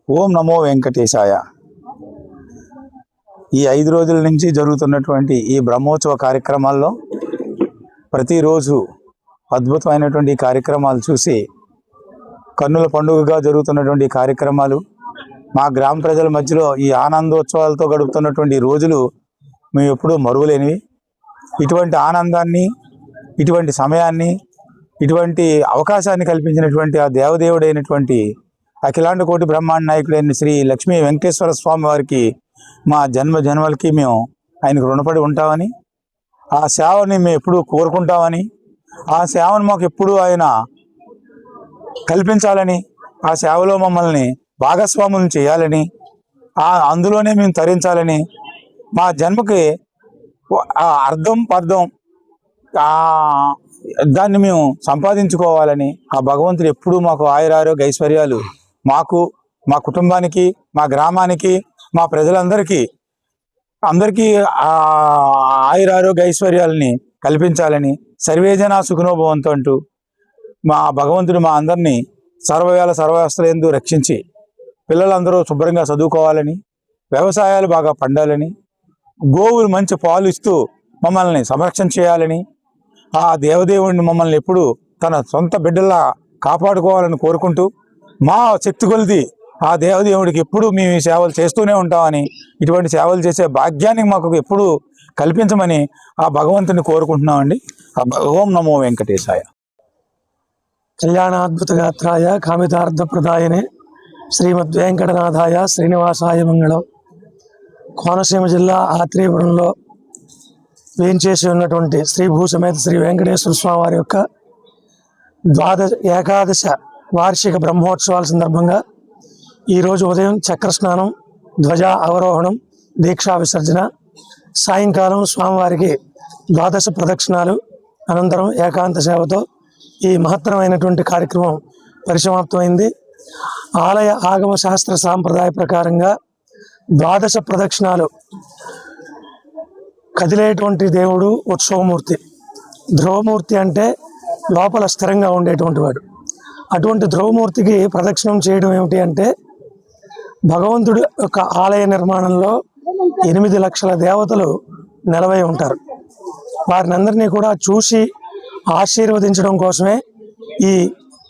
ఓం నమో వెంకటేశాయ. ఈ 5 రోజుల నుంచి జరుగుతున్నటువంటి ఈ బ్రహ్మోత్సవ కార్యక్రమాల్లో ప్రతిరోజు అద్భుతమైనటువంటి కార్యక్రమాలు చూసి కన్నుల పండుగగా జరుగుతున్నటువంటి కార్యక్రమాలు మా గ్రామ ప్రజల మధ్యలో ఈ ఆనందోత్సవాలతో గడుపుతున్నటువంటి రోజులు మేము ఎప్పుడూ మరువలేనివి. ఇటువంటి ఆనందాన్ని, ఇటువంటి సమయాన్ని, ఇటువంటి అవకాశాన్ని కల్పించినటువంటి ఆ దేవదేవుడైనటువంటి అఖిలాండ కోటి బ్రహ్మాండ నాయకుడైన శ్రీ లక్ష్మీ వెంకటేశ్వర స్వామి వారికి మా జన్మలకి మేము ఆయనకు రుణపడి ఉంటామని, ఆ సేవని మేము ఎప్పుడూ కోరుకుంటామని, ఆ సేవను మాకు ఎప్పుడూ ఆయన కల్పించాలని, ఆ సేవలో మమ్మల్ని భాగస్వాములను చేయాలని, అందులోనే మేము తరించాలని, మా జన్మకి ఆ అర్థం పర్థం దాన్ని మేము సంపాదించుకోవాలని ఆ భగవంతుడు ఎప్పుడూ మాకు ఆయురారోగ్య ఐశ్వర్యాలు మాకు, మా కుటుంబానికి, మా గ్రామానికి, మా ప్రజలందరికీ ఆయురారోగ్య ఐశ్వర్యాలని కల్పించాలని, సర్వేజన సుఖనోభవంతో అంటూ మా భగవంతుడు మా అందరినీ సర్వవేళ సర్వవస్థలందు రక్షించి పిల్లలందరూ శుభ్రంగా చదువుకోవాలని, వ్యవసాయాలు బాగా పండాలని, గోవులు మంచి పాలు ఇస్తూ మమ్మల్ని సంరక్షణ చేయాలని, ఆ దేవదేవుడిని మమ్మల్ని ఎప్పుడు తన సొంత బిడ్డల్లా కాపాడుకోవాలని కోరుకుంటూ మా శక్తి కొలిది ఆ దేవదేవుడికి ఎప్పుడు మేము ఈ సేవలు చేస్తూనే ఉంటామని, ఇటువంటి సేవలు చేసే భాగ్యాన్ని మాకు ఎప్పుడు కల్పించమని ఆ భగవంతుని కోరుకుంటున్నామండి. ఓం నమో వెంకటేశాయ. కళ్యాణాద్భుతగాత్రాయ కామితార్థప్రదాయనే శ్రీమద్వేంకటనాథాయ శ్రీనివాసాయ మంగళం. కోనసీమ జిల్లా ఆత్రేయపురంలో వేంచేసి ఉన్నటువంటి శ్రీ భూసమేత శ్రీ వెంకటేశ్వర స్వామి వారి యొక్క ఏకాదశ వార్షిక బ్రహ్మోత్సవాల సందర్భంగా ఈరోజు ఉదయం చక్రస్నానం, ధ్వజ అవరోహణం, దీక్షా విసర్జన, సాయంకాలం స్వామివారికి 12 ప్రదక్షిణాలు, అనంతరం ఏకాంత సేవతో ఈ మహత్తరమైనటువంటి కార్యక్రమం పరిసమాప్తమైంది. ఆలయ ఆగమ శాస్త్ర సాంప్రదాయ ప్రకారంగా 12 ప్రదక్షిణాలు కదిలేటువంటి దేవుడు ఉత్సవమూర్తి. ధ్రువమూర్తి అంటే లోపల స్థిరంగా ఉండేటువంటి వాడు. అటువంటి ధ్రువమూర్తికి ప్రదక్షిణం చేయడం ఏమిటి అంటే, భగవంతుడి యొక్క ఆలయ నిర్మాణంలో 8 లక్షల దేవతలు నిలవై ఉంటారు. వారిని అందరినీ కూడా చూసి ఆశీర్వదించడం కోసమే ఈ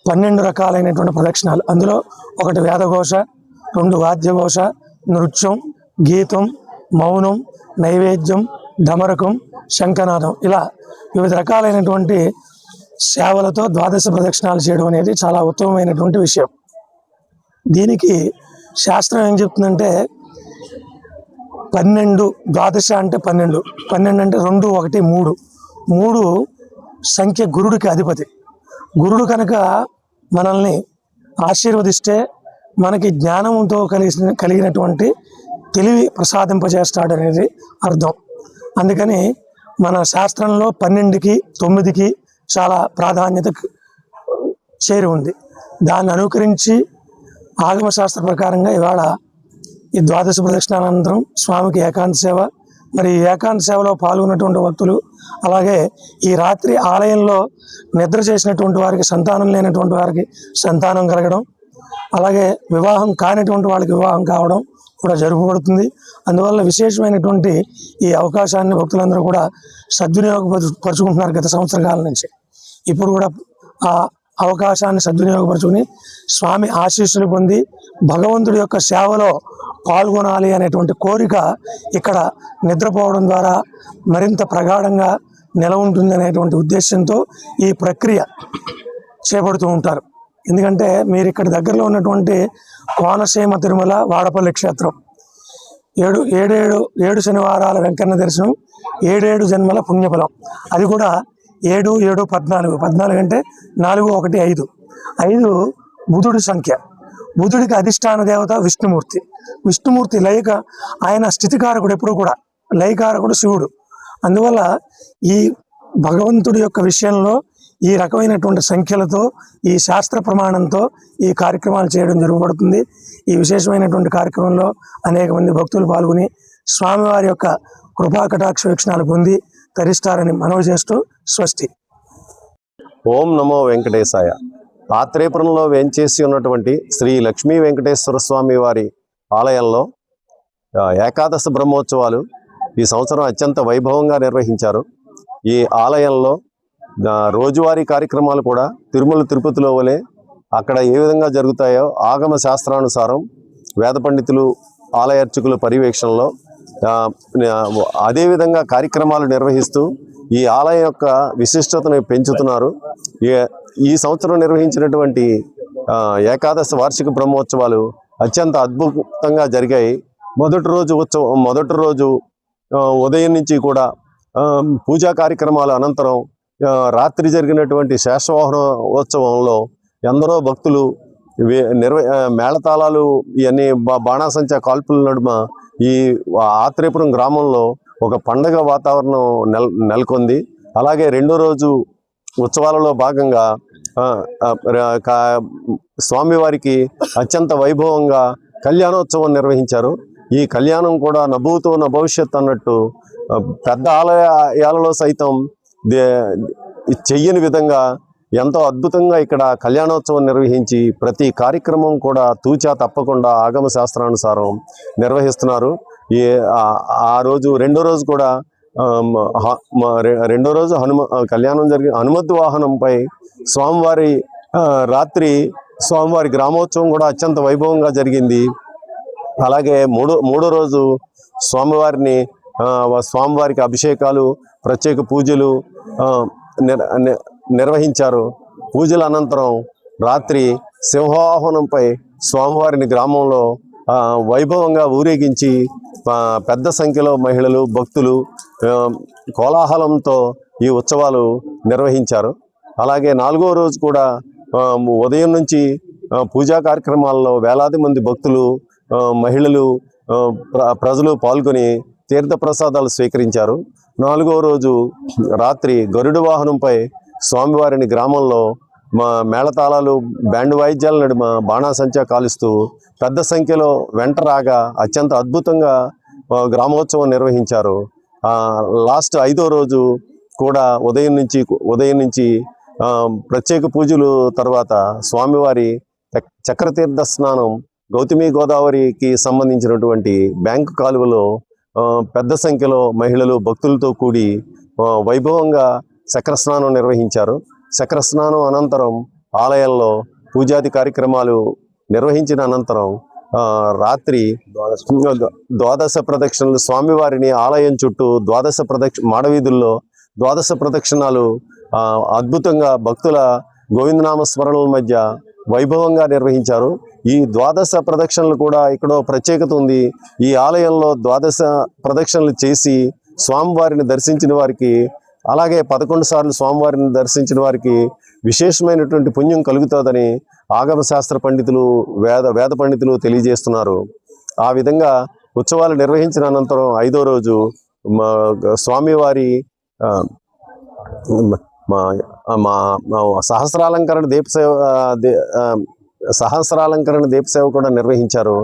12 రకాలైనటువంటి ప్రదక్షిణాలు. అందులో ఒకటి వేదఘోష, 2 వాద్యఘోష, నృత్యం, గీతం, మౌనం, నైవేద్యం, ఢమరకం, శంఖనాదం, ఇలా వివిధ రకాలైనటువంటి సేవలతో 12 ప్రదక్షిణాలు చేయడం అనేది చాలా ఉత్తమమైనటువంటి విషయం. దీనికి శాస్త్రం ఏం చెప్తుందంటే 12, 12 అంటే 12, 12 అంటే 2, 1, 3, 3 సంఖ్య గురుడికి అధిపతి. గురుడు కనుక మనల్ని ఆశీర్వదిస్తే మనకి జ్ఞానంతో కలిగినటువంటి తెలివి ప్రసాదింపజేస్తాడు అనేది అర్థం. అందుకని మన శాస్త్రంలో 12కి 9కి చాలా ప్రాధాన్యత చేరి ఉంది. దాన్ని అనుకరించి ఆగమ శాస్త్ర ప్రకారంగా ఇవాళ ఈ 12 ప్రదక్షిణాల అనంతరం స్వామికి ఏకాంత సేవ, మరి ఏకాంత సేవలో పాల్గొన్నటువంటి భక్తులు, అలాగే ఈ రాత్రి ఆలయంలో నిద్ర చేసినటువంటి వారికి, సంతానం లేనటువంటి వారికి సంతానం కలగడం, అలాగే వివాహం కానిటువంటి వాళ్ళకి వివాహం కావడం కూడా జరగబడుతుంది. అందువల్ల విశేషమైనటువంటి ఈ అవకాశాన్ని భక్తులందరూ కూడా సద్వినియోగపరుచుకుంటున్నారు గత సంవత్సర కాలం నుంచి. ఇప్పుడు కూడా ఆ అవకాశాన్ని సద్వినియోగపరుచుకుని స్వామి ఆశీస్సులు పొంది భగవంతుడి యొక్క సేవలో పాల్గొనాలి అనేటువంటి కోరిక ఇక్కడ నిద్రపోవడం ద్వారా మరింత ప్రగాఢంగా నిల ఉంటుంది అనేటువంటి ఉద్దేశంతో ఈ ప్రక్రియ చేపడుతూ ఉంటారు. ఎందుకంటే మీరు ఇక్కడ దగ్గరలో ఉన్నటువంటి కోనసీమ తిరుమల వాడపల్లి క్షేత్రం 7 శనివారాల వెంకన్న దర్శనం, 7 జన్మల పుణ్యఫలం. అది కూడా 7, 7, 14, 14 అంటే 4, 1, 5, 5 బుధుడి సంఖ్య. బుధుడికి అధిష్టాన దేవత విష్ణుమూర్తి. విష్ణుమూర్తి లయక, ఆయన స్థితికారకుడు, ఎప్పుడు కూడా లయకారకుడు శివుడు. అందువల్ల ఈ భగవంతుడి యొక్క విషయంలో ఈ రకమైనటువంటి సంఖ్యలతో, ఈ శాస్త్ర ప్రమాణంతో ఈ కార్యక్రమాలు చేయడం జరగబడుతుంది. ఈ విశేషమైనటువంటి కార్యక్రమంలో అనేక మంది భక్తులు పాల్గొని స్వామివారి యొక్క కృపా కటాక్ష వీక్షణాలు పొంది తరిస్తారని మనవి చేస్తూ స్వస్తి. ఓం నమో వెంకటేశాయ. ఆత్రేయపురంలో వేంచేసి ఉన్నటువంటి శ్రీ లక్ష్మీ వెంకటేశ్వర స్వామి వారి ఆలయంలో ఏకాదశ బ్రహ్మోత్సవాలు ఈ సంవత్సరం అత్యంత వైభవంగా నిర్వహించారు. ఈ ఆలయంలో రోజువారీ కార్యక్రమాలు కూడా తిరుమల తిరుపతిలో వలె అక్కడ ఏ విధంగా జరుగుతాయో ఆగమ శాస్త్రానుసారం వేద పండితులు ఆలయ అర్చకుల పర్యవేక్షణలో అదేవిధంగా కార్యక్రమాలు నిర్వహిస్తూ ఈ ఆలయం యొక్క విశిష్టతను పెంచుతున్నారు. ఈ సంవత్సరం నిర్వహించినటువంటి ఏకాదశ వార్షిక బ్రహ్మోత్సవాలు అత్యంత అద్భుతంగా జరిగాయి. మొదటి రోజు ఉదయం నుంచి కూడా పూజా కార్యక్రమాల అనంతరం రాత్రి జరిగినటువంటి శేషవాహనోత్సవంలో ఎందరో భక్తులు మేళతాళాలు ఇవన్నీ బాణాసంచా కాల్పుల నడుమ ఈ ఆత్రేయపురం గ్రామంలో ఒక పండగ వాతావరణం నెలకొంది. అలాగే రెండో రోజు ఉత్సవాలలో భాగంగా స్వామివారికి అత్యంత వైభవంగా కళ్యాణోత్సవం నిర్వహించారు. ఈ కళ్యాణం కూడా నభూతో భవిష్యత్ అన్నట్టు పెద్ద ఆలయాలలో సైతం చెయ్యని విధంగా ఎంతో అద్భుతంగా ఇక్కడ కళ్యాణోత్సవం నిర్వహించి ప్రతి కార్యక్రమం కూడా తూచా తప్పకుండా ఆగమ శాస్త్రానుసారం నిర్వహిస్తున్నారు. ఆ రోజు రెండో రోజు కూడా కళ్యాణం జరిగి హనుమద్ వాహనంపై స్వామివారి రాత్రి స్వామివారి గ్రామోత్సవం కూడా అత్యంత వైభవంగా జరిగింది. అలాగే మూడో రోజు స్వామివారికి అభిషేకాలు, ప్రత్యేక పూజలు నిర్వహించారు. పూజల అనంతరం రాత్రి సింహవాహనంపై స్వామివారిని గ్రామంలో వైభవంగా ఊరేగించి పెద్ద సంఖ్యలో మహిళలు, భక్తులు కోలాహలంతో ఈ ఉత్సవాలు నిర్వహించారు. అలాగే నాలుగో రోజు కూడా ఉదయం నుంచి పూజా కార్యక్రమాల్లో వేలాది మంది భక్తులు, మహిళలు, ప్రజలు పాల్గొని తీర్థప్రసాదాలు స్వీకరించారు. నాలుగో రోజు రాత్రి గరుడ వాహనంపై స్వామివారిని గ్రామంలో మేళతాళాలు, బ్యాండ్ వాయిద్యాల నడుమ బాణాసంచా కాలుస్తూ పెద్ద సంఖ్యలో వెంట రాగా అత్యంత అద్భుతంగా గ్రామోత్సవం నిర్వహించారు. లాస్ట్ ఐదో రోజు కూడా ఉదయం నుంచి ప్రత్యేక పూజలు తర్వాత స్వామివారి చక్రతీర్థ స్నానం గౌతమి గోదావరికి సంబంధించినటువంటి బ్యాంకు కాలువలో పెద్ద సంఖ్యలో మహిళలు, భక్తులతో కూడి వైభవంగా చక్రస్నానం నిర్వహించారు. చక్రస్నానం అనంతరం ఆలయంలో పూజాది కార్యక్రమాలు నిర్వహించిన అనంతరం రాత్రి ద్వాదశ ప్రదక్షిణలు స్వామివారిని ఆలయం చుట్టూ మాడవీధుల్లో ద్వాదశ ప్రదక్షిణాలు అద్భుతంగా భక్తుల గోవిందనామ స్మరణల మధ్య వైభవంగా నిర్వహించారు. ఈ ద్వాదశ ప్రదక్షిణలు కూడా ఇక్కడ ప్రత్యేకత ఉంది. ఈ ఆలయంలో ద్వాదశ ప్రదక్షిణలు చేసి స్వామివారిని దర్శించిన వారికి, అలాగే 11 సార్లు స్వామివారిని దర్శించిన వారికి విశేషమైనటువంటి పుణ్యం కలుగుతుందని ఆగమ శాస్త్ర పండితులు, వేద పండితులు తెలియజేస్తున్నారు. ఆ విధంగా ఉత్సవాలు నిర్వహించిన అనంతరం ఐదో రోజు స్వామివారి సహస్రాలంకరణ దీపసేవ కూడా నిర్వహించారు.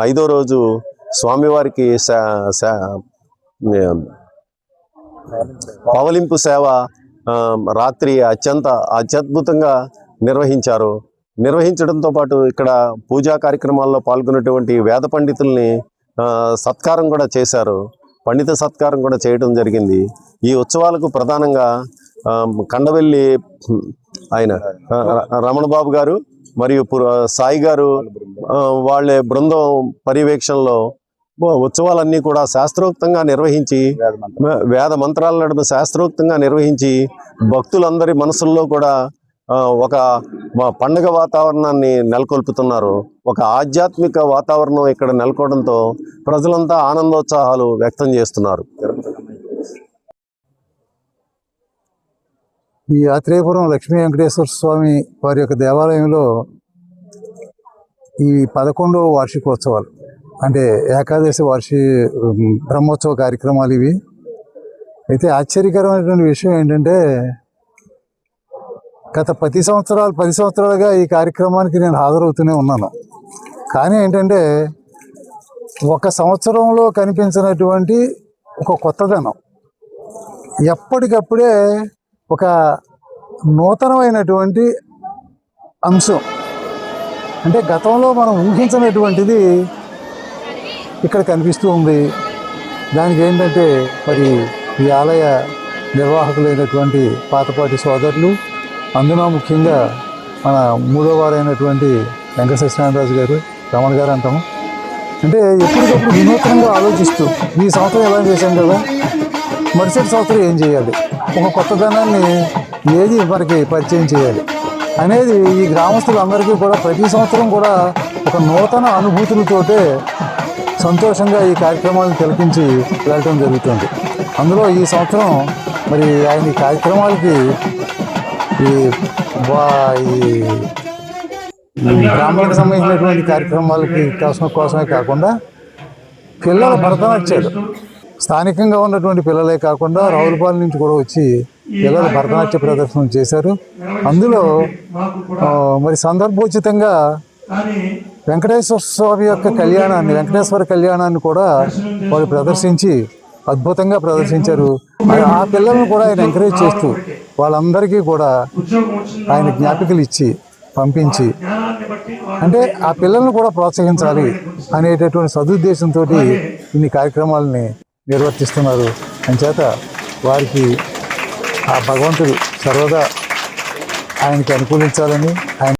ఐదో రోజు స్వామివారికి పవలింపు సేవ రాత్రి అత్యద్భుతంగా నిర్వహించడంతో పాటు ఇక్కడ పూజా కార్యక్రమాల్లో పాల్గొన్నటువంటి వేద పండితుల్ని సత్కారం కూడా చేశారు. పండిత సత్కారం కూడా చేయడం జరిగింది. ఈ ఉత్సవాలకు ప్రధానంగా కండవెల్లి ఆయన రమణబాబు గారు మరియు సాయి గారు వాళ్ళ బృందం పర్యవేక్షణలో ఉత్సవాలన్నీ కూడా శాస్త్రోక్తంగా నిర్వహించి, వేద మంత్రాల నడుమ శాస్త్రోక్తంగా నిర్వహించి భక్తులందరి మనసుల్లో కూడా ఒక పండుగ వాతావరణాన్ని నెలకొల్పుతున్నారు. ఒక ఆధ్యాత్మిక వాతావరణం ఇక్కడ నెలకొనడంతో ప్రజలంతా ఆనందోత్సాహాలు వ్యక్తం చేస్తున్నారు. ఈ ఆత్రేయపురం లక్ష్మీ వెంకటేశ్వర స్వామి వారి యొక్క దేవాలయంలో ఈ 11వ వార్షికోత్సవాలు అంటే ఏకాదశి బ్రహ్మోత్సవ కార్యక్రమాలు ఇవి. అయితే ఆశ్చర్యకరమైనటువంటి విషయం ఏంటంటే గత 10 సంవత్సరాలుగా ఈ కార్యక్రమానికి నేను హాజరవుతూనే ఉన్నాను. కానీ ఏంటంటే ఒక సంవత్సరంలో కనిపించినటువంటి ఒక కొత్తదనం, ఎప్పటికప్పుడే ఒక నూతనమైనటువంటి అంశం. అంటే గతంలో మనం ఊహించినటువంటిది ఇక్కడ కనిపిస్తూ ఉంది. దానికి ఏంటంటే మరి ఈ ఆలయ నిర్వాహకులైనటువంటి పాతపాటి సోదరులు, అందున ముఖ్యంగా మన మూడో వారైనటువంటి వెంకట సత్యనారాయణరాజు గారు, రమణ గారు అంటాము. అంటే ఎప్పటికప్పుడు వినూత్నంగా ఆలోచిస్తూ ఈ సంవత్సరం ఎలా చేశాం కదా, మరుసటి సంవత్సరం ఏం చేయాలి, ఒక కొత్తదనాన్ని ఏది మనకి పరిచయం చేయాలి అనేది ఈ గ్రామస్తులందరికీ కూడా ప్రతి సంవత్సరం కూడా ఒక నూతన అనుభూతులతోటే సంతోషంగా ఈ కార్యక్రమాలను తిలకించి వెళ్ళటం జరుగుతుంది. అందులో ఈ సంవత్సరం మరి ఆయన ఈ కార్యక్రమాలకి ఈ బ్రాహ్మణులకు సంబంధించినటువంటి కార్యక్రమాలకి కోసమే కాకుండా పిల్లల భరతనాట్యాలు, స్థానికంగా ఉన్నటువంటి పిల్లలే కాకుండా రావులపాలెం నుంచి కూడా వచ్చి పిల్లలు భరతనాట్య ప్రదర్శన చేశారు. అందులో మరి సందర్భోచితంగా వెంకటేశ్వర స్వామి యొక్క కళ్యాణాన్ని, వెంకటేశ్వర కళ్యాణాన్ని కూడా వాళ్ళు ప్రదర్శించి అద్భుతంగా ప్రదర్శించారు. ఆ పిల్లలను కూడా ఆయన ఎంకరేజ్ చేస్తూ వాళ్ళందరికీ కూడా ఆయన జ్ఞాపికలు ఇచ్చి పంపించి, అంటే ఆ పిల్లలను కూడా ప్రోత్సహించాలి అనేటటువంటి సదుద్దేశంతో ఇన్ని కార్యక్రమాలని నిర్వర్తిస్తున్నారు. అంచేత వారికి ఆ భగవంతుడు సర్వదా ఆయనకి అనుకూలించాలని, ఆయన